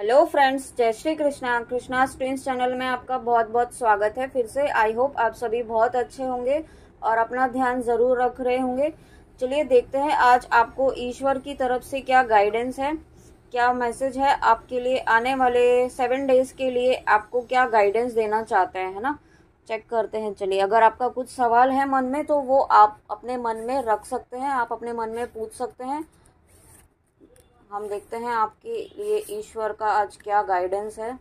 Hello friends, जय Shri Krishna. Krishna twins channel में आपका बहुत बहुत स्वागत है फिर से। आई होप आप सभी बहुत अच्छे होंगे और अपना ध्यान ज़रूर रख रहे होंगे। चलिए देखते हैं आज आपको ईश्वर की तरफ से क्या गाइडेंस है, क्या मैसेज है आपके लिए। आने वाले 7 डेज के लिए आपको क्या गाइडेंस देना चाहते हैं, है ना। चेक करते हैं। चलिए, अगर आपका कुछ सवाल है मन में तो वो आप अपने मन में रख सकते हैं, आप अपने मन में पूछ सकते हैं। हम देखते हैं आपके लिए ईश्वर का आज क्या गाइडेंस है।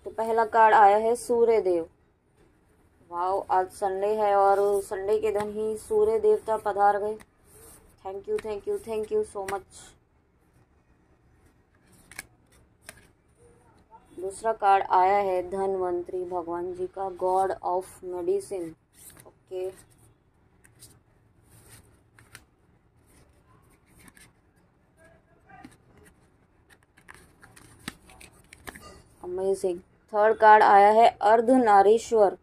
तो पहला कार्ड आया है सूर्य देव। वाओ, आज संडे है और संडे के दिन ही सूर्य देवता पधार गए। Thank you thank you thank you so much. दूसरा कार्ड आया है धनवंतरी भगवान जी का, God of medicine. Okay, amazing. Third card आया है अर्धनारीश्वर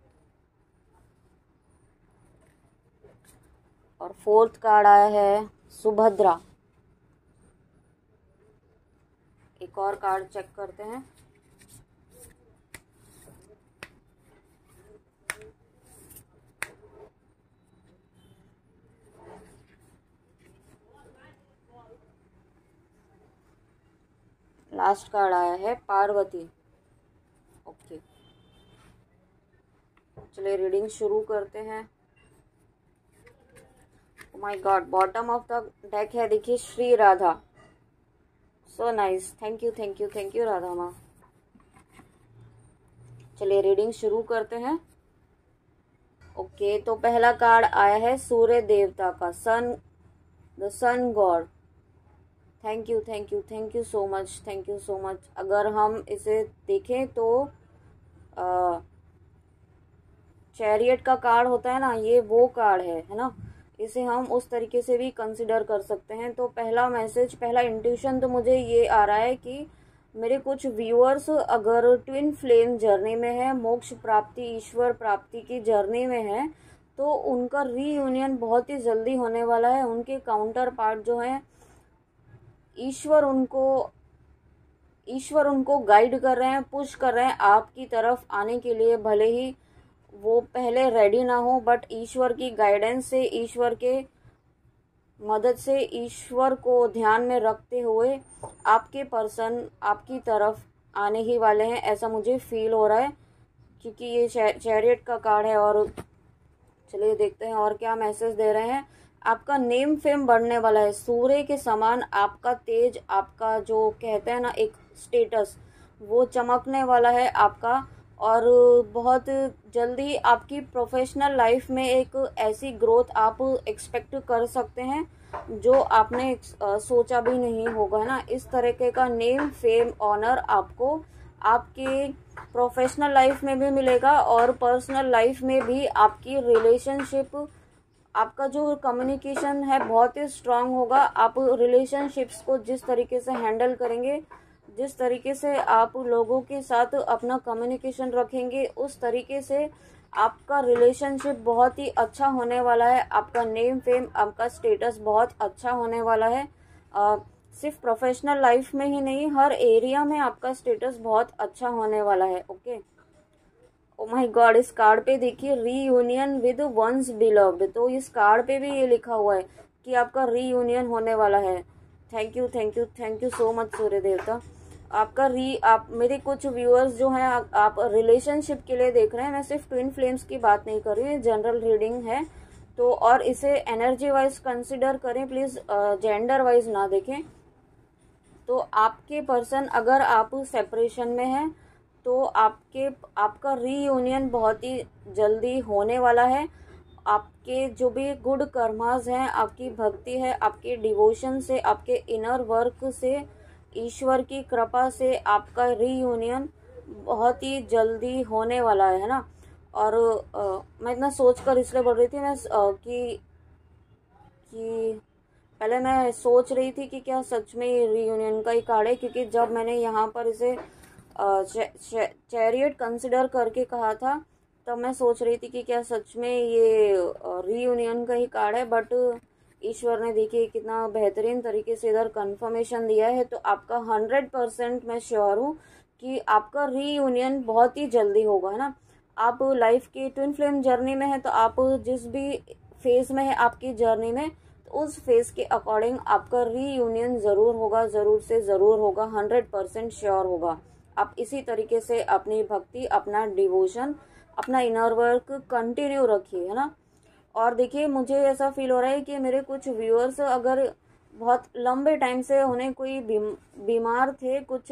और फोर्थ कार्ड आया है सुभद्रा। एक और कार्ड चेक करते हैं। लास्ट कार्ड आया है पार्वती। ओके, चलिए रीडिंग शुरू करते हैं। Oh my God, bottom of the deck है, देखिए Shri Radha. So nice, thank you thank you thank you Radha माँ। चलिए रीडिंग शुरू करते हैं। ओके, तो पहला कार्ड आया है सूर्य देवता का, sun, the sun god. Thank you thank you thank you so much, thank you so much. अगर हम इसे देखें तो चैरियट का कार्ड होता है ना, ये वो कार्ड है ना। इसे हम उस तरीके से भी कंसिडर कर सकते हैं। तो पहला मैसेज, पहला इंट्यूशन तो मुझे ये आ रहा है कि मेरे कुछ व्यूअर्स अगर ट्विन फ्लेम जर्नी में है, मोक्ष प्राप्ति, ईश्वर प्राप्ति की जर्नी में है, तो उनका रीयूनियन बहुत ही जल्दी होने वाला है। उनके काउंटर पार्ट जो है, ईश्वर उनको गाइड कर रहे हैं, पुश कर रहे हैं आपकी तरफ आने के लिए। भले ही वो पहले रेडी ना हो, बट ईश्वर की गाइडेंस से, ईश्वर के मदद से, ईश्वर को ध्यान में रखते हुए आपके पर्सन आपकी तरफ आने ही वाले हैं, ऐसा मुझे फील हो रहा है, क्योंकि ये चैरियट का कार्ड है। और चलिए देखते हैं और क्या मैसेज दे रहे हैं। आपका नेम फेम बढ़ने वाला है, सूर्य के समान आपका तेज, आपका जो कहते हैं ना एक स्टेटस, वो चमकने वाला है आपका। और बहुत जल्दी आपकी प्रोफेशनल लाइफ में एक ऐसी ग्रोथ आप एक्सपेक्ट कर सकते हैं जो आपने सोचा भी नहीं होगा, है ना। इस तरीके का नेम फेम ऑनर आपको आपके प्रोफेशनल लाइफ में भी मिलेगा और पर्सनल लाइफ में भी। आपकी रिलेशनशिप, आपका जो कम्युनिकेशन है बहुत ही स्ट्रांग होगा। आप रिलेशनशिप्स को जिस तरीके से हैंडल करेंगे, जिस तरीके से आप लोगों के साथ अपना कम्युनिकेशन रखेंगे, उस तरीके से आपका रिलेशनशिप बहुत ही अच्छा होने वाला है। आपका नेम फेम, आपका स्टेटस बहुत अच्छा होने वाला है। सिर्फ प्रोफेशनल लाइफ में ही नहीं, हर एरिया में आपका स्टेटस बहुत अच्छा होने वाला है। ओके, ओ माय गॉड, इस कार्ड पे देखिए रीयूनियन विद वंस बिलव्ड। तो इस कार्ड पे भी ये लिखा हुआ है कि आपका रीयूनियन होने वाला है। Thank you thank you thank you so much Surya देवता। आप मेरे कुछ व्यूअर्स जो हैं, आप रिलेशनशिप के लिए देख रहे हैं। मैं सिर्फ ट्विन फ्लेम्स की बात नहीं कर रही हूँ, जनरल रीडिंग है। तो और इसे एनर्जी वाइज कंसिडर करें प्लीज़, जेंडर वाइज ना देखें। तो आपके पर्सन, अगर आप सेपरेशन में हैं तो आपका रीयूनियन बहुत ही जल्दी होने वाला है। आपके जो भी गुड कर्मास हैं, आपकी भक्ति है, आपके डिवोशन से, आपके इनर वर्क से, ईश्वर की कृपा से आपका रीयूनियन बहुत ही जल्दी होने वाला है ना। और मैं इतना सोच कर इसलिए बोल रही थी मैं कि पहले मैं सोच रही थी कि क्या सच में ये रीयूनियन का ही कार्ड है, क्योंकि जब मैंने यहाँ पर इसे चैरियट कंसिडर करके कहा था, तब मैं सोच रही थी कि क्या सच में ये रीयूनियन का ही कार्ड है। बट ईश्वर ने देखिए कितना बेहतरीन तरीके से इधर कंफर्मेशन दिया है। तो आपका 100% मैं श्योर हूँ कि आपका रीयूनियन बहुत ही जल्दी होगा, है ना। आप लाइफ की ट्विन फ्लेम जर्नी में है, तो आप जिस भी फेज में है आपकी जर्नी में, तो उस फेज के अकॉर्डिंग आपका रीयूनियन ज़रूर होगा, ज़रूर से ज़रूर होगा, 100% श्योर होगा। आप इसी तरीके से अपनी भक्ति, अपना डिवोशन, अपना इनर वर्क कंटिन्यू रखिए, है ना। और देखिए मुझे ऐसा फील हो रहा है कि मेरे कुछ व्यूअर्स अगर बहुत लंबे टाइम से उन्हें कोई बीमार थे, कुछ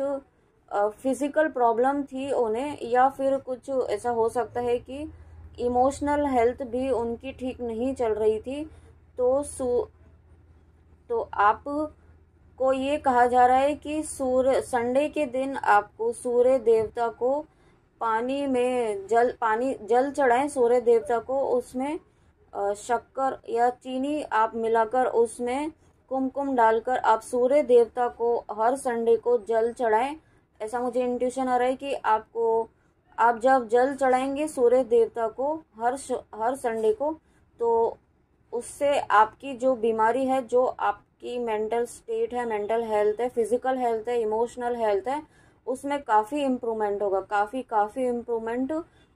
फिजिकल प्रॉब्लम थी उन्हें, या फिर कुछ ऐसा हो सकता है कि इमोशनल हेल्थ भी उनकी ठीक नहीं चल रही थी, तो आप को ये कहा जा रहा है कि संडे के दिन आपको सूर्य देवता को जल चढ़ाएं सूर्य देवता को। उसमें शक्कर या चीनी आप मिलाकर उसमें कुमकुम डालकर आप सूर्य देवता को हर संडे को जल चढ़ाएं। ऐसा मुझे इंट्यूशन आ रहा है कि आप जब जल चढ़ाएंगे सूर्य देवता को हर संडे को, तो उससे आपकी जो बीमारी है, जो आपकी मेंटल स्टेट है, मेंटल हेल्थ है, फिजिकल हेल्थ है, इमोशनल हेल्थ है, उसमें काफ़ी इम्प्रूवमेंट होगा, काफ़ी इम्प्रूवमेंट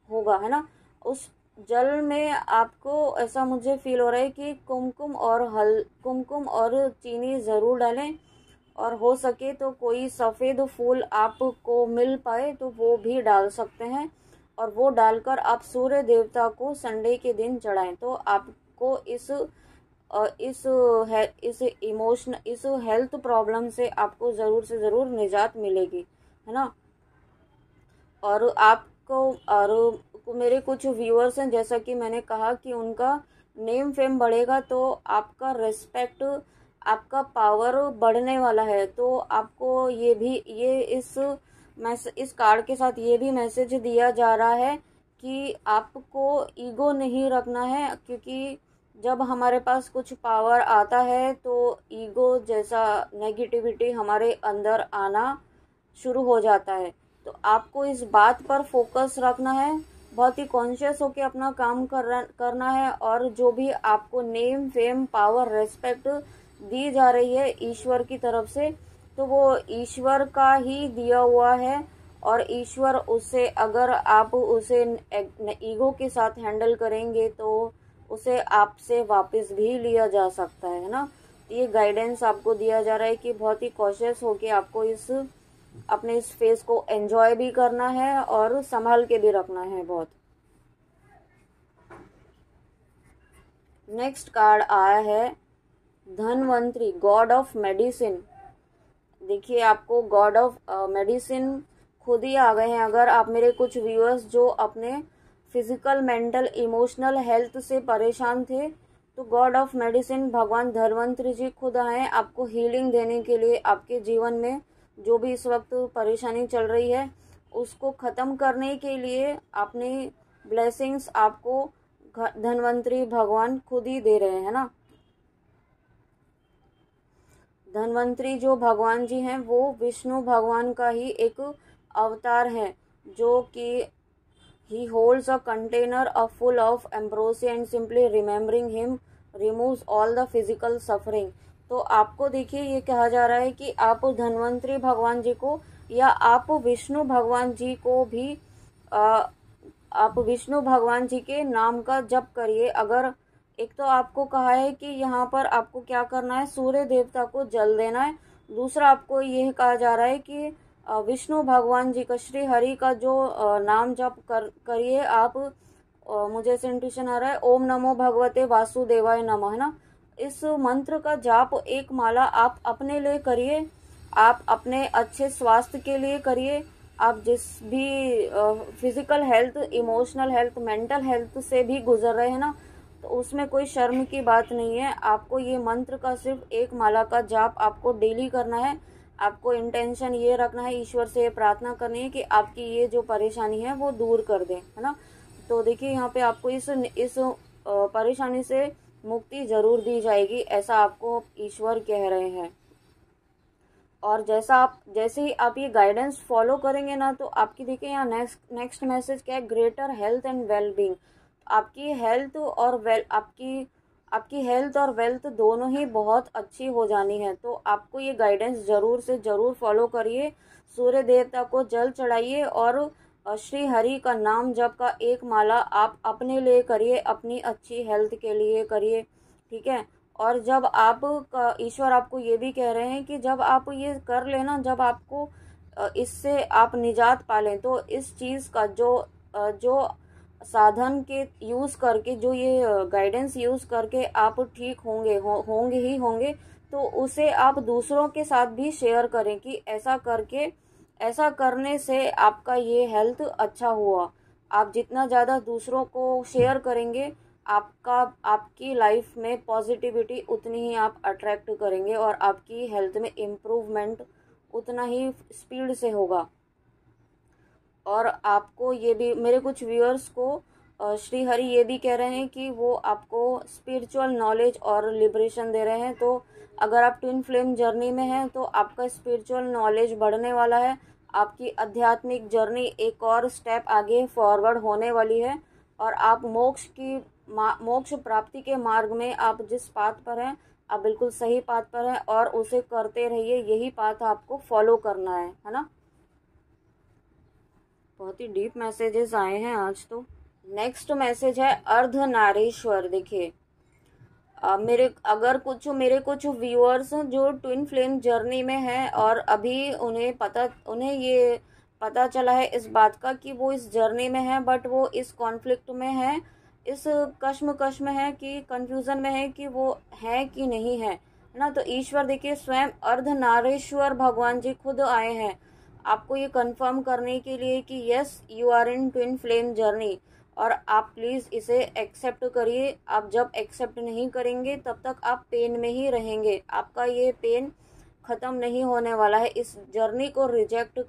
होगा, है ना। उस जल में आपको ऐसा मुझे फील हो रहा है कि कुमकुम और चीनी ज़रूर डालें, और हो सके तो कोई सफ़ेद फूल आपको मिल पाए तो वो भी डाल सकते हैं, और वो डालकर आप सूर्य देवता को संडे के दिन चढ़ाएं। तो आपको इस हेल्थ प्रॉब्लम से आपको ज़रूर से ज़रूर निजात मिलेगी, है ना। और मेरे कुछ व्यूअर्स हैं, जैसा कि मैंने कहा कि उनका नेम फेम बढ़ेगा, तो आपका रिस्पेक्ट, आपका पावर बढ़ने वाला है। तो आपको इस कार्ड के साथ ये भी मैसेज दिया जा रहा है कि आपको ईगो नहीं रखना है, क्योंकि जब हमारे पास कुछ पावर आता है तो ईगो जैसा नेगेटिविटी हमारे अंदर आना शुरू हो जाता है। तो आपको इस बात पर फोकस रखना है, बहुत ही कॉन्शियस होकर अपना काम करना है, और जो भी आपको नेम फेम पावर रेस्पेक्ट दी जा रही है ईश्वर की तरफ से, तो वो ईश्वर का ही दिया हुआ है, और ईश्वर उसे, अगर आप उसे ईगो के साथ हैंडल करेंगे तो उसे आपसे वापस भी लिया जा सकता है ना। ये गाइडेंस आपको दिया जा रहा है कि बहुत ही कॉशियस होके आपको अपने इस फेज को एंजॉय भी करना है और संभाल के भी रखना है बहुत। नेक्स्ट कार्ड आया है धनवंतरी, गॉड ऑफ मेडिसिन। देखिए आपको गॉड ऑफ मेडिसिन खुद ही आ गए हैं। अगर आप मेरे कुछ व्यूअर्स जो अपने फिजिकल, मेंटल, इमोशनल हेल्थ से परेशान थे, तो गॉड ऑफ मेडिसिन भगवान धनवंतरी जी खुद आए आपको हीलिंग देने के लिए। आपके जीवन में जो भी इस वक्त परेशानी चल रही है उसको ख़त्म करने के लिए अपनी ब्लेसिंग्स आपको धनवंतरी भगवान खुद ही दे रहे हैं ना। धनवंतरी जो भगवान जी हैं वो विष्णु भगवान का ही एक अवतार है, जो कि ही holds a container of full of ambrosia and simply remembering him removes all the physical suffering. तो आपको देखिए ये कहा जा रहा है कि आप धनवंतरी भगवान जी को, या आप विष्णु भगवान जी को भी आप विष्णु भगवान जी के नाम का जप करिए। अगर एक तो आपको कहा है कि यहाँ पर आपको क्या करना है, सूर्य देवता को जल देना है। दूसरा आपको यह कहा जा रहा है कि विष्णु भगवान जी का, श्री हरि का जो नाम जप करिए आप। मुझे ऐसे इंट्यूशन आ रहा है, ओम नमो भगवते वासुदेवाय नमः, है ना। इस मंत्र का जाप एक माला आप अपने लिए करिए, आप अपने अच्छे स्वास्थ्य के लिए करिए। आप जिस भी physical health, emotional health, mental health से भी गुजर रहे हैं ना, तो उसमें कोई शर्म की बात नहीं है। आपको ये मंत्र का सिर्फ एक माला का जाप आपको डेली करना है। आपको इंटेंशन ये रखना है, ईश्वर से ये प्रार्थना करनी है कि आपकी ये जो परेशानी है वो दूर कर दे, है ना। तो देखिए यहाँ पे आपको इस परेशानी से मुक्ति जरूर दी जाएगी, ऐसा आपको ईश्वर कह रहे हैं। और जैसे ही आप ये गाइडेंस फॉलो करेंगे ना, तो आपकी देखिए यहाँ नेक्स्ट मैसेज क्या है, greater health and well being. आपकी हेल्थ और आपकी आपकी हेल्थ और वेल्थ दोनों ही बहुत अच्छी हो जानी है। तो आपको ये गाइडेंस ज़रूर से ज़रूर फॉलो करिए। सूर्य देवता को जल चढ़ाइए और श्री हरि का नाम जप का एक माला आप अपने लिए करिए, अपनी अच्छी हेल्थ के लिए करिए, ठीक है। और जब आप ईश्वर आपको ये भी कह रहे हैं कि जब आप ये कर लेना, जब आपको इससे आप निजात पालें, तो इस चीज़ का जो साधन के यूज़ करके, जो ये गाइडेंस यूज़ करके आप ठीक होंगे ही होंगे, तो उसे आप दूसरों के साथ भी शेयर करें कि ऐसा करने से आपका ये हेल्थ अच्छा हुआ। आप जितना ज़्यादा दूसरों को शेयर करेंगे, आपकी लाइफ में पॉजिटिविटी उतनी ही आप अट्रैक्ट करेंगे और आपकी हेल्थ में इम्प्रूवमेंट उतना ही स्पीड से होगा। और आपको ये भी, मेरे कुछ व्यूअर्स को श्री हरि ये भी कह रहे हैं कि वो आपको स्पिरिचुअल नॉलेज और लिबरेशन दे रहे हैं। तो अगर आप ट्विन फ्लेम जर्नी में हैं तो आपका स्पिरिचुअल नॉलेज बढ़ने वाला है, आपकी आध्यात्मिक जर्नी एक और स्टेप आगे फॉरवर्ड होने वाली है और आप मोक्ष प्राप्ति के मार्ग में, आप जिस पाथ पर हैं आप बिल्कुल सही पाथ पर हैं और उसे करते रहिए। यही पाथ आपको फॉलो करना है ना। बहुत ही डीप मैसेजेस आए हैं आज तो। नेक्स्ट मैसेज है अर्धनारीश्वर। देखिए मेरे कुछ व्यूअर्स जो ट्विन फ्लेम जर्नी में हैं और अभी उन्हें ये पता चला है इस बात का कि वो इस जर्नी में है, बट वो इस कॉन्फ्लिक्ट में है, इस कश्मकश में है, कि कंफ्यूजन में है कि वो है कि नहीं है ना। तो ईश्वर देखिए स्वयं अर्धनारीश्वर भगवान जी खुद आए हैं आपको ये कंफर्म करने के लिए कि yes you are in twin flame journey, और आप प्लीज़ इसे एक्सेप्ट करिए। आप जब एक्सेप्ट नहीं करेंगे तब तक आप पेन में ही रहेंगे, आपका ये पेन ख़त्म नहीं होने वाला है इस जर्नी को रिजेक्ट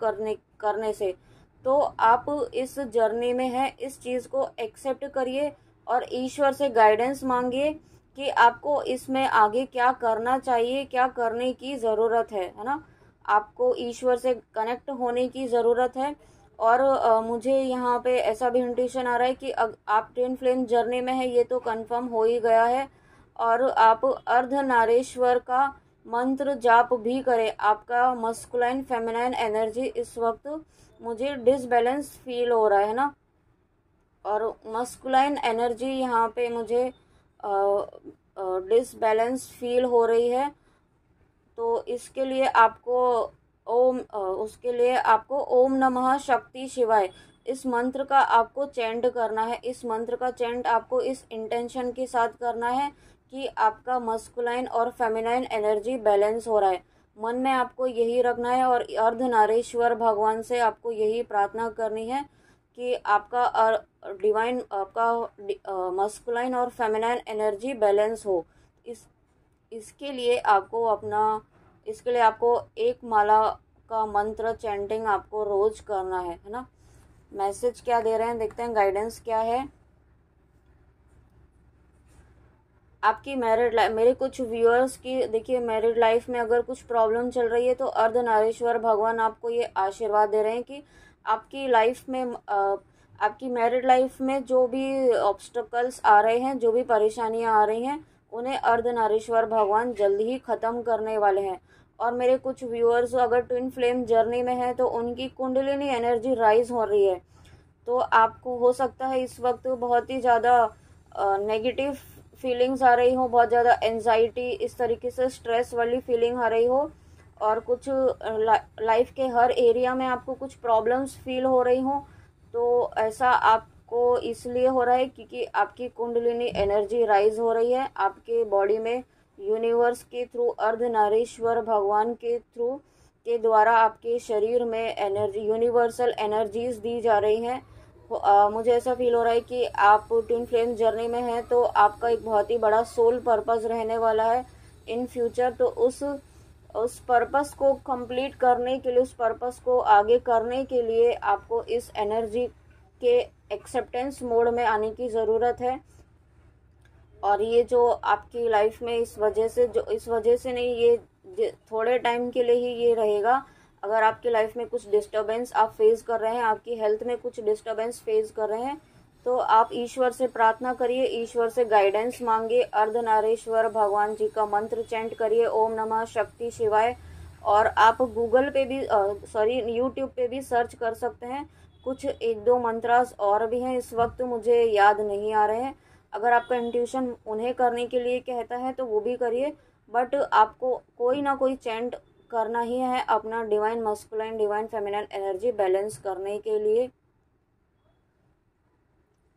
करने से। तो आप इस जर्नी में हैं, इस चीज़ को एक्सेप्ट करिए और ईश्वर से गाइडेंस मांगिए कि आपको इसमें आगे क्या करना चाहिए, क्या करने की ज़रूरत है ना। आपको ईश्वर से कनेक्ट होने की ज़रूरत है। और मुझे यहाँ पे ऐसा भी इंट्यूशन आ रहा है कि आप ट्विन फ्लेम जर्नी में है, ये तो कंफर्म हो ही गया है। और आप अर्धनारीश्वर का मंत्र जाप भी करें। आपका मस्कुलाइन फेमिनाइन एनर्जी इस वक्त मुझे डिसबैलेंस फील हो रहा है ना, और मस्कुलाइन एनर्जी यहाँ पे मुझे डिसबैलेंस फील हो रही है। तो इसके लिए आपको ओम नमः शक्ति शिवाय इस मंत्र का आपको चैंट करना है। इस मंत्र का चैंट आपको इस इंटेंशन के साथ करना है कि आपका मस्कुलाइन और फेमिनाइन एनर्जी बैलेंस हो रहा है। मन में आपको यही रखना है और अर्धनारीश्वर भगवान से आपको यही प्रार्थना करनी है कि आपका मस्कुलाइन और फेमिनाइन एनर्जी बैलेंस हो। इसके लिए आपको एक माला का मंत्र चैंटिंग आपको रोज करना है ना। मैसेज क्या दे रहे हैं देखते हैं, गाइडेंस क्या है। आपकी मैरिड लाइफ, मेरे कुछ व्यूअर्स की देखिए मैरिड लाइफ में अगर कुछ प्रॉब्लम चल रही है तो अर्धनारीश्वर भगवान आपको ये आशीर्वाद दे रहे हैं कि आपकी मैरिड लाइफ में जो भी ऑब्स्टकल्स आ रहे हैं, जो भी परेशानियां आ रही हैं, उन्हें अर्धनारीश्वर भगवान जल्दी ही ख़त्म करने वाले हैं। और मेरे कुछ व्यूअर्स अगर ट्विन फ्लेम जर्नी में है तो उनकी कुंडलिनी एनर्जी राइज हो रही है। तो आपको हो सकता है इस वक्त बहुत ही ज़्यादा नेगेटिव फीलिंग्स आ रही हो, बहुत ज़्यादा एंजाइटी, इस तरीके से स्ट्रेस वाली फीलिंग आ रही हो, और कुछ लाइफ के हर एरिया में आपको कुछ प्रॉब्लम्स फील हो रही हो। तो ऐसा आपको इसलिए हो रहा है क्योंकि आपकी कुंडलिनी एनर्जी राइज हो रही है। आपके बॉडी में यूनिवर्स के थ्रू, अर्धनारीश्वर भगवान के द्वारा आपके शरीर में एनर्जी, यूनिवर्सल एनर्जीज दी जा रही हैं। मुझे ऐसा फील हो रहा है कि आप ट्विन फ्लेम जर्नी में हैं तो आपका एक बहुत ही बड़ा सोल पर्पस रहने वाला है इन फ्यूचर। तो उस पर्पस को कंप्लीट करने के लिए, उस पर्पस को आगे करने के लिए आपको इस एनर्जी के एक्सेप्टेंस मोड में आने की ज़रूरत है। और ये जो आपकी लाइफ में इस वजह से नहीं, ये थोड़े टाइम के लिए ही ये रहेगा। अगर आपकी लाइफ में कुछ डिस्टर्बेंस आप फेस कर रहे हैं, आपकी हेल्थ में कुछ डिस्टर्बेंस फेस कर रहे हैं, तो आप ईश्वर से प्रार्थना करिए, ईश्वर से गाइडेंस मांगिए, अर्धनारीश्वर भगवान जी का मंत्र चैंट करिए, ओम नमः शक्ति शिवाय। और आप गूगल पे भी यूट्यूब पे भी सर्च कर सकते हैं। कुछ एक दो मंत्रास और भी हैं, इस वक्त मुझे याद नहीं आ रहे हैं। अगर आपका इंट्यूशन उन्हें करने के लिए कहता है तो वो भी करिए, बट आपको कोई ना कोई चैंट करना ही है अपना divine masculine divine feminine energy balance करने के लिए।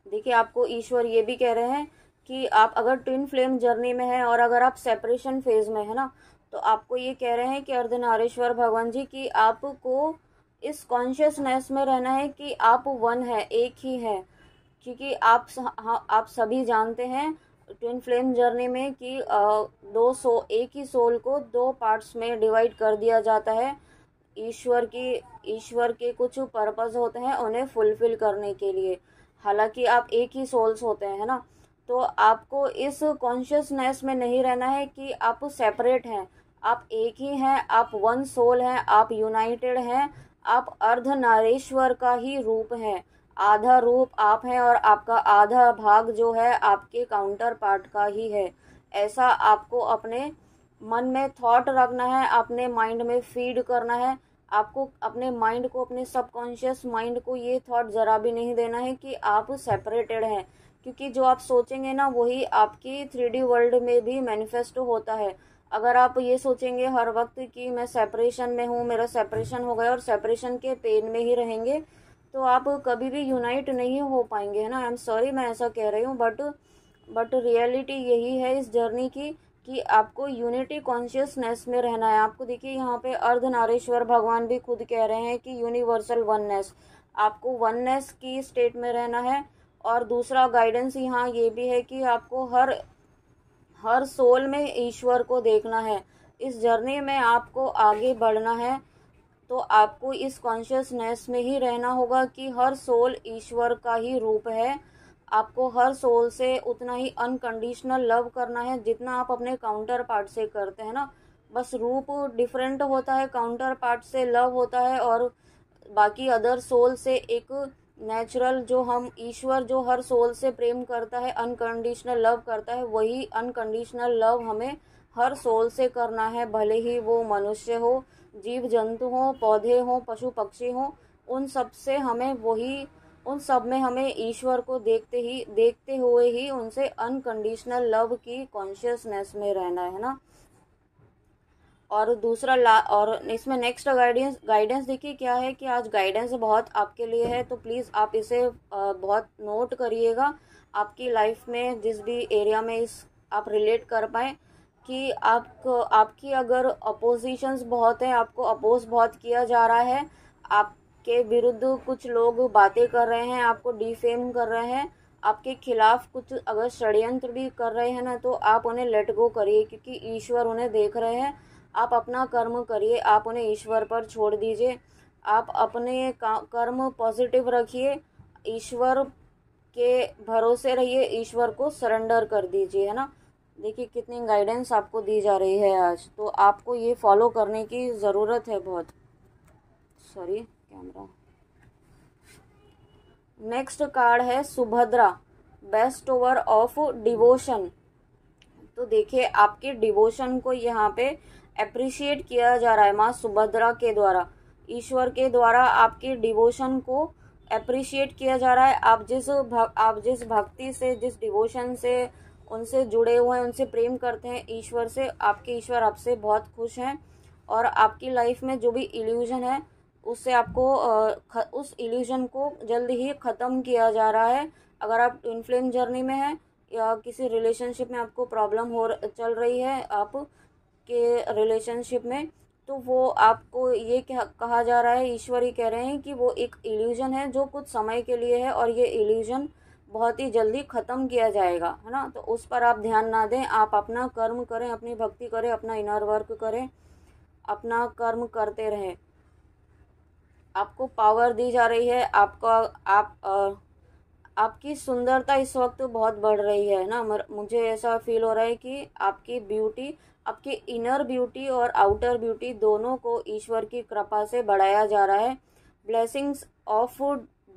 देखिए, आपको ईश्वर ये भी कह रहे हैं कि आप अगर ट्विन फ्लेम जर्नी में हैं और अगर आप सेपरेशन फेज में है ना, तो आपको ये कह रहे हैं कि अर्धनारीश्वर भगवान जी की आपको इस कॉन्शियसनेस में रहना है कि आप वन है, एक ही है। क्योंकि आप सभी जानते हैं ट्विन फ्लेम जर्नी में कि एक ही सोल को दो पार्ट्स में डिवाइड कर दिया जाता है। ईश्वर के कुछ पर्पस होते हैं उन्हें फुलफिल करने के लिए। हालांकि आप एक ही सोल्स होते हैं, है ना। तो आपको इस कॉन्शियसनेस में नहीं रहना है कि आप सेपरेट हैं, आप एक ही हैं, आप वन सोल हैं, आप यूनाइटेड हैं, आप अर्धनारीश्वर का ही रूप है। आधा रूप आप हैं और आपका आधा भाग जो है आपके काउंटर पार्ट का ही है। ऐसा आपको अपने मन में थॉट रखना है, अपने माइंड में फीड करना है। आपको अपने माइंड को, अपने सबकॉन्शियस माइंड को ये थॉट ज़रा भी नहीं देना है कि आप सेपरेटेड हैं। क्योंकि जो आप सोचेंगे ना वही आपकी 3D वर्ल्ड में भी मैनिफेस्ट होता है। अगर आप ये सोचेंगे हर वक्त कि मैं सेपरेशन में हूँ, मेरा सेपरेशन हो गया, और सेपरेशन के पेन में ही रहेंगे, तो आप कभी भी यूनाइट नहीं हो पाएंगे, है ना। आई एम सॉरी मैं ऐसा कह रही हूँ, बट रियलिटी यही है इस जर्नी की कि आपको यूनिटी कॉन्शियसनेस में रहना है। आपको देखिए यहाँ पे अर्धनारीश्वर भगवान भी खुद कह रहे हैं कि यूनिवर्सल वननेस, आपको वननेस की स्टेट में रहना है। और दूसरा गाइडेंस यहाँ ये भी है कि आपको हर सोल में ईश्वर को देखना है। इस जर्नी में आपको आगे बढ़ना है तो आपको इस कॉन्शियसनेस में ही रहना होगा कि हर सोल ईश्वर का ही रूप है। आपको हर सोल से उतना ही अनकंडीशनल लव करना है जितना आप अपने काउंटर पार्ट से करते हैं ना। बस रूप डिफरेंट होता है, काउंटर पार्ट से लव होता है, और बाकी अदर सोल से एक नेचुरल जो हम ईश्वर जो हर सोल से प्रेम करता है, अनकंडीशनल लव करता है, वही अनकंडीशनल लव हमें हर सोल से करना है। भले ही वो मनुष्य हो, जीव जंतु हो, पौधे हो, पशु पक्षी हो, उन सब में हमें ईश्वर को देखते हुए ही उनसे अनकंडीशनल लव की कॉन्शियसनेस में रहना है ना। और दूसरा और इसमें नेक्स्ट गाइडेंस देखिए क्या है कि आज गाइडेंस बहुत आपके लिए है, तो प्लीज़ आप इसे बहुत नोट करिएगा आपकी लाइफ में जिस भी एरिया में आप रिलेट कर पाए। कि आपकी अगर अपोजिशंस बहुत है, आपको अपोज बहुत किया जा रहा है, आपके विरुद्ध कुछ लोग बातें कर रहे हैं, आपको डिफेम कर रहे हैं, आपके खिलाफ कुछ अगर षड्यंत्र भी कर रहे हैं ना, तो आप उन्हें लेट गो करिए क्योंकि ईश्वर उन्हें देख रहे हैं। आप अपना कर्म करिए, आप उन्हें ईश्वर पर छोड़ दीजिए। आप अपने कर्म पॉजिटिव रखिए, ईश्वर के भरोसे रहिए, ईश्वर को सरेंडर कर दीजिए, है ना। देखिए कितनी गाइडेंस आपको दी जा रही है आज, तो आपको ये फॉलो करने की ज़रूरत है बहुत। Sorry camera. नेक्स्ट कार्ड है Subhadra, best over of devotion. तो देखिए आपके डिवोशन को यहाँ पे अप्रिशिएट किया जा रहा है माँ सुभद्रा के द्वारा, ईश्वर के द्वारा आपके डिवोशन को अप्रिशिएट किया जा रहा है। आप जिस भक्ति से, जिस डिवोशन से उनसे जुड़े हुए हैं, उनसे प्रेम करते हैं ईश्वर से, आपके ईश्वर आपसे बहुत खुश हैं। और आपकी लाइफ में जो भी इल्यूजन है उससे आपको उस इल्यूजन को जल्द ही ख़त्म किया जा रहा है। अगर आप ट्विन फ्लेम जर्नी में हैं या किसी रिलेशनशिप में आपको प्रॉब्लम चल रही है आपके रिलेशनशिप में, तो वो आपको ये कहा जा रहा है, ईश्वर ही कह रहे हैं कि वो एक इल्यूजन है जो कुछ समय के लिए है और ये इल्यूजन बहुत ही जल्दी ख़त्म किया जाएगा, है ना। तो उस पर आप ध्यान ना दें, आप अपना कर्म करें, अपनी भक्ति करें, अपना इनर वर्क करें, अपना कर्म करते रहें। आपको पावर दी जा रही है, आपकी सुंदरता इस वक्त बहुत बढ़ रही है ना। मुझे ऐसा फील हो रहा है कि आपकी ब्यूटी, आपकी इनर ब्यूटी और आउटर ब्यूटी दोनों को ईश्वर की कृपा से बढ़ाया जा रहा है। Blessings of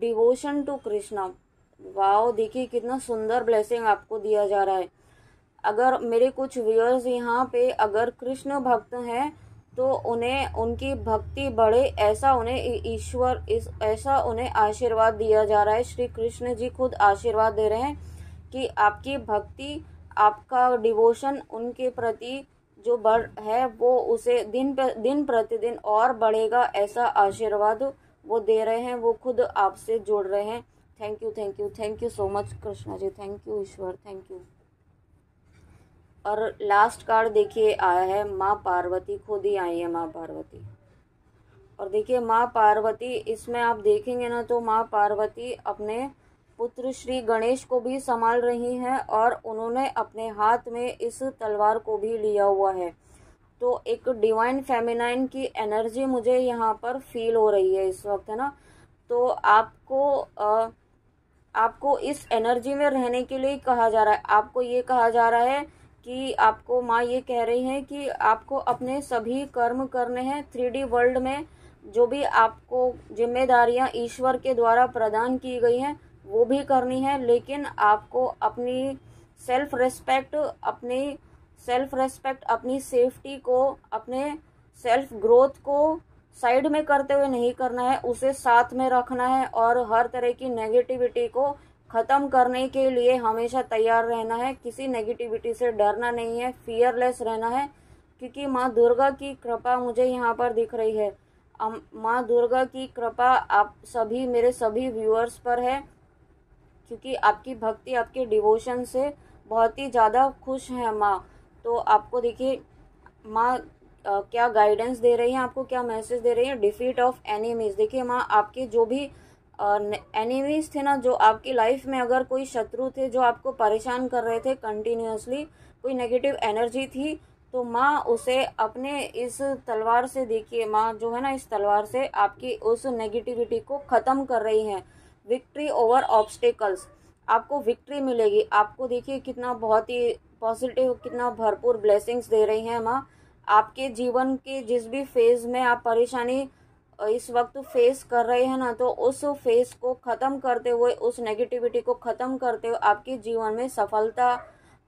devotion to Krishna, wow, देखिए कितना सुंदर ब्लेसिंग आपको दिया जा रहा है। अगर मेरे कुछ व्यूअर्स यहाँ पे अगर कृष्ण भक्त हैं तो उन्हें उनकी भक्ति बढ़े, ऐसा उन्हें ईश्वर ऐसा उन्हें आशीर्वाद दिया जा रहा है। श्री कृष्ण जी खुद आशीर्वाद दे रहे हैं कि आपकी भक्ति, आपका डिवोशन उनके प्रति जो बढ़ है वो उसे दिन प्रतिदिन और बढ़ेगा, ऐसा आशीर्वाद वो दे रहे हैं, वो खुद आपसे जोड़ रहे हैं। Thank you, thank you, thank you so much Krishna ji, thank you ईश्वर, थैंक यू। और लास्ट कार्ड देखिए आया है माँ पार्वती, खुद ही आई है माँ पार्वती। और देखिए माँ पार्वती, इसमें आप देखेंगे ना तो माँ पार्वती अपने पुत्र श्री गणेश को भी संभाल रही हैं और उन्होंने अपने हाथ में इस तलवार को भी लिया हुआ है। तो एक डिवाइन फेमिनाइन की एनर्जी मुझे यहाँ पर फील हो रही है इस वक्त, है ना। तो आपको इस एनर्जी में रहने के लिए कहा जा रहा है। आपको ये कहा जा रहा है कि आपको माँ ये कह रही हैं कि आपको अपने सभी कर्म करने हैं 3D वर्ल्ड में। जो भी आपको जिम्मेदारियां ईश्वर के द्वारा प्रदान की गई हैं वो भी करनी है, लेकिन आपको अपनी सेल्फ रेस्पेक्ट, अपनी सेफ्टी को, अपने सेल्फ ग्रोथ को साइड में करते हुए नहीं करना है, उसे साथ में रखना है और हर तरह की नेगेटिविटी को ख़त्म करने के लिए हमेशा तैयार रहना है। किसी नेगेटिविटी से डरना नहीं है, फियरलेस रहना है, क्योंकि माँ दुर्गा की कृपा मुझे यहाँ पर दिख रही है। माँ दुर्गा की कृपा आप सभी, मेरे सभी व्यूअर्स पर है, क्योंकि आपकी भक्ति, आपके डिवोशन से बहुत ही ज़्यादा खुश है माँ। तो आपको देखिए माँ क्या गाइडेंस दे रही है, आपको क्या मैसेज दे रही है। डिफीट ऑफ एनिमीज, देखिए माँ आपके जो भी एनिमीज थे ना, जो आपकी लाइफ में अगर कोई शत्रु थे जो आपको परेशान कर रहे थे कंटिन्यूअसली, कोई नेगेटिव एनर्जी थी, तो माँ उसे अपने इस तलवार से, देखिए माँ जो है ना इस तलवार से आपकी उस नेगेटिविटी को ख़त्म कर रही है। विक्ट्री ओवर ऑब्स्टेकल्स, आपको विक्ट्री मिलेगी। आपको देखिए कितना बहुत ही पॉजिटिव, कितना भरपूर ब्लेसिंग्स दे रही हैं माँ। आपके जीवन के जिस भी फेज में आप परेशानी इस वक्त फेस कर रहे हैं ना, तो उस फेस को ख़त्म करते हुए, उस नेगेटिविटी को ख़त्म करते हुए आपके जीवन में सफलता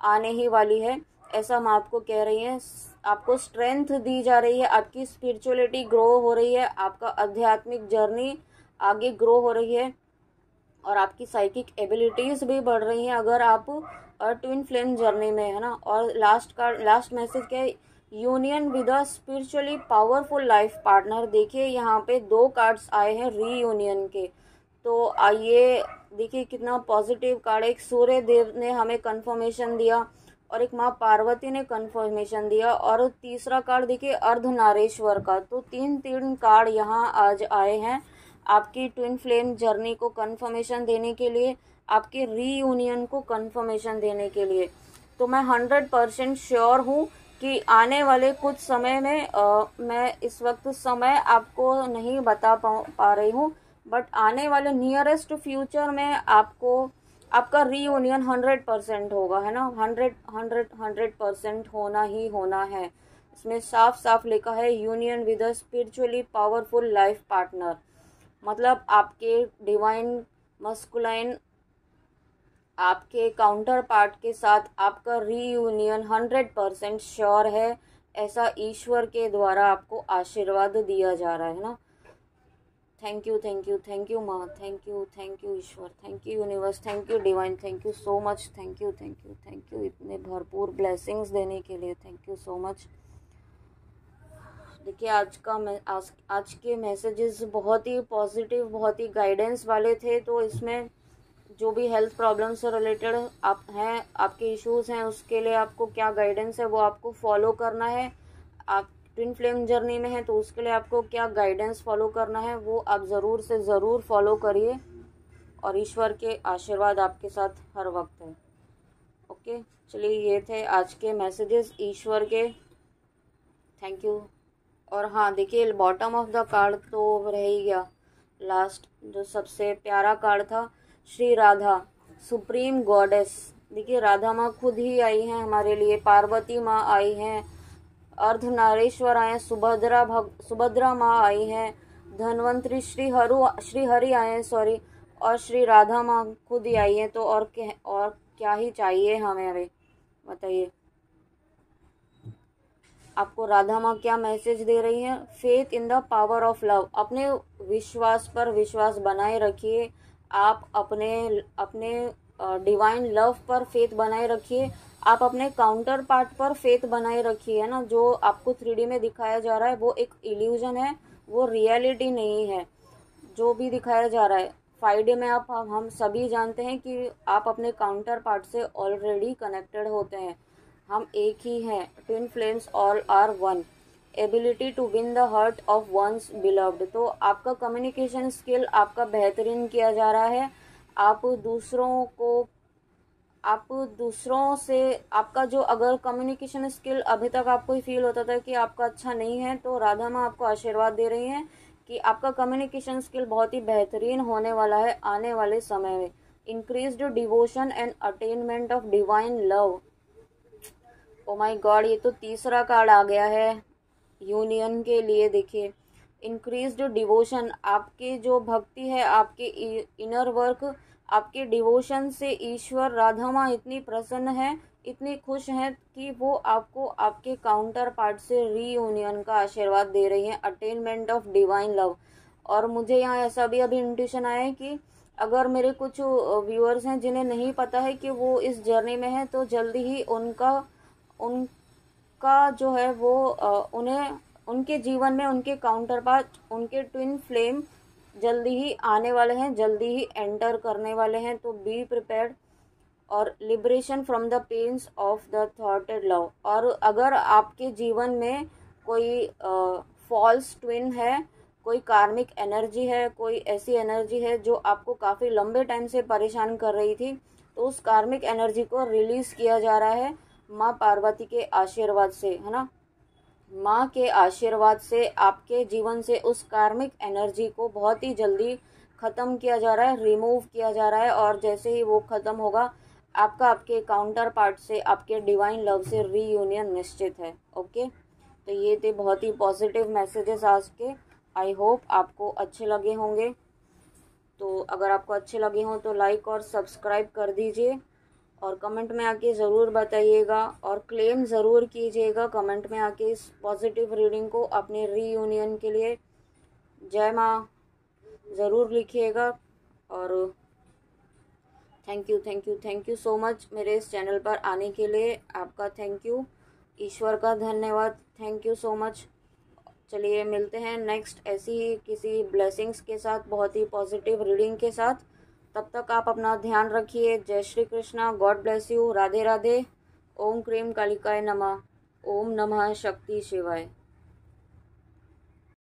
आने ही वाली है, ऐसा माँ आपको कह रही है। आपको स्ट्रेंथ दी जा रही है, आपकी स्पिरिचुअलिटी ग्रो हो रही है, आपका आध्यात्मिक जर्नी आगे ग्रो हो रही है और आपकी साइकिक एबिलिटीज़ भी बढ़ रही हैं अगर आप ट्विन फ्लेम जर्नी में, है ना। और लास्ट मैसेज क्या है, union with a spiritually powerful life partner. देखिए यहाँ पे 2 कार्ड्स आए हैं रीयूनियन के। तो आइए देखिए कितना पॉजिटिव कार्ड, एक सूर्य देव ने हमें कंफर्मेशन दिया और एक माँ पार्वती ने कंफर्मेशन दिया, और तीसरा कार्ड देखिए अर्धनारेश्वर का। तो 3 कार्ड यहाँ आज आए हैं आपकी ट्विन फ्लेम जर्नी को कंफर्मेशन देने के लिए, आपके रीयूनियन को कंफर्मेशन देने के लिए। तो मैं 100% श्योर हूँ कि आने वाले कुछ समय में मैं इस वक्त समय आपको नहीं बता पा रही हूँ, बट आने वाले नियरेस्ट फ्यूचर में आपको आपका रीयूनियन 100% होगा, है ना। 100% होना ही होना है। इसमें साफ साफ लिखा है union with a spiritually powerful life partner, मतलब आपके डिवाइन मस्कुलाइन, आपके काउंटर पार्ट के साथ आपका रीयूनियन 100% श्योर है, ऐसा ईश्वर के द्वारा आपको आशीर्वाद दिया जा रहा है ना। Thank you, thank you, thank you माँ, थैंक यू ईश्वर, thank you universe, thank you divine, thank you so much, thank you, thank you, thank you इतने भरपूर ब्लेसिंग्स देने के लिए, थैंक यू सो मच। देखिए आज के मैसेजेस बहुत ही पॉजिटिव, बहुत ही गाइडेंस वाले थे। तो इसमें जो भी हेल्थ प्रॉब्लम से रिलेटेड आप हैं, आपके इश्यूज़ हैं, उसके लिए आपको क्या गाइडेंस है वो आपको फॉलो करना है। आप ट्विन फ्लेम जर्नी में है तो उसके लिए आपको क्या गाइडेंस फॉलो करना है वो आप ज़रूर से ज़रूर फॉलो करिए, और ईश्वर के आशीर्वाद आपके साथ हर वक्त है। ओके, चलिए ये थे आज के मैसेजेस ईश्वर के, थैंक यू। और हाँ देखिए बॉटम ऑफ द कार्ड तो रह ही गया, लास्ट जो सबसे प्यारा कार्ड था श्री राधा सुप्रीम गॉडेस। देखिए राधा माँ खुद ही आई हैं हमारे लिए, पार्वती माँ आई हैं, अर्धनारेश्वर आए हैं, सुभद्रा माँ आई हैं, धन्वंतरी श्री हरि आए हैं, और श्री राधा माँ खुद ही आई है, तो और क्या ही चाहिए हमें। अभी बताइए आपको राधा माँ क्या मैसेज दे रही है। Faith in the power of love, अपने विश्वास पर विश्वास बनाए रखिए। आप अपने अपने डिवाइन लव पर फेथ बनाए रखिए। आप अपने काउंटर पार्ट पर फेथ बनाए रखिए, है ना। जो आपको 3D में दिखाया जा रहा है वो एक इल्यूजन है, वो रियलिटी नहीं है। जो भी दिखाया जा रहा है 5D में, आप हम सभी जानते हैं कि आप अपने काउंटर पार्ट से ऑलरेडी कनेक्टेड होते हैं। हम एक ही हैं। Twin flames all are one. Ability to win the heart of one's beloved. तो आपका कम्युनिकेशन स्किल आपका बेहतरीन किया जा रहा है। आप दूसरों से आपका जो अगर कम्युनिकेशन स्किल अभी तक आपको ही फील होता था कि आपका अच्छा नहीं है, तो राधा माँ आपको आशीर्वाद दे रही हैं कि आपका कम्युनिकेशन स्किल बहुत ही बेहतरीन होने वाला है आने वाले समय में। Increased devotion and attainment of divine love. Oh my God, ये तो तीसरा कार्ड आ गया है यूनियन के लिए। देखिए इंक्रीज्ड डिवोशन, आपके जो भक्ति है, आपके इनर वर्क, आपके डिवोशन से ईश्वर राधा माँ इतनी प्रसन्न है, इतनी खुश हैं कि वो आपको आपके काउंटर पार्ट से रीयूनियन का आशीर्वाद दे रही हैं। Attainment of divine love. और मुझे यहाँ ऐसा भी अभी इंट्यूशन आया है कि अगर मेरे कुछ व्यूअर्स हैं जिन्हें नहीं पता है कि वो इस जर्नी में है, तो जल्दी ही उनका जो है वो उन्हें उनके जीवन में उनके काउंटर पार्ट, उनके ट्विन फ्लेम जल्दी ही आने वाले हैं, जल्दी ही एंटर करने वाले हैं। तो बी प्रिपेयर्ड। और liberation from the pains of the थॉटेड लव। और अगर आपके जीवन में कोई फॉल्स ट्विन है, कोई कार्मिक एनर्जी है, कोई ऐसी एनर्जी है जो आपको काफ़ी लंबे टाइम से परेशान कर रही थी, तो उस कार्मिक एनर्जी को रिलीज़ किया जा रहा है माँ पार्वती के आशीर्वाद से, है ना। माँ के आशीर्वाद से आपके जीवन से उस कार्मिक एनर्जी को बहुत ही जल्दी ख़त्म किया जा रहा है, रिमूव किया जा रहा है। और जैसे ही वो ख़त्म होगा, आपका आपके काउंटर पार्ट से, आपके डिवाइन लव से रीयूनियन निश्चित है। ओके, तो ये थे बहुत ही पॉजिटिव मैसेजेस आज के। आई होप आपको अच्छे लगे होंगे। तो अगर आपको अच्छे लगे हों तो लाइक और सब्सक्राइब कर दीजिए, और कमेंट में आके ज़रूर बताइएगा और क्लेम ज़रूर कीजिएगा कमेंट में आके इस पॉजिटिव रीडिंग को अपने रीयूनियन के लिए। जय माँ ज़रूर लिखिएगा। और थैंक यू सो मच मेरे इस चैनल पर आने के लिए। आपका थैंक यू, ईश्वर का धन्यवाद। Thank you so much. चलिए मिलते हैं नेक्स्ट ऐसी ही किसी ब्लेसिंग्स के साथ, बहुत ही पॉजिटिव रीडिंग के साथ। तब तक आप अपना ध्यान रखिए। जय Shri Krishna. God bless you. Radhe Radhe. ओम क्रीम कालिकाय नमः। ओम नमः शक्ति शिवाय।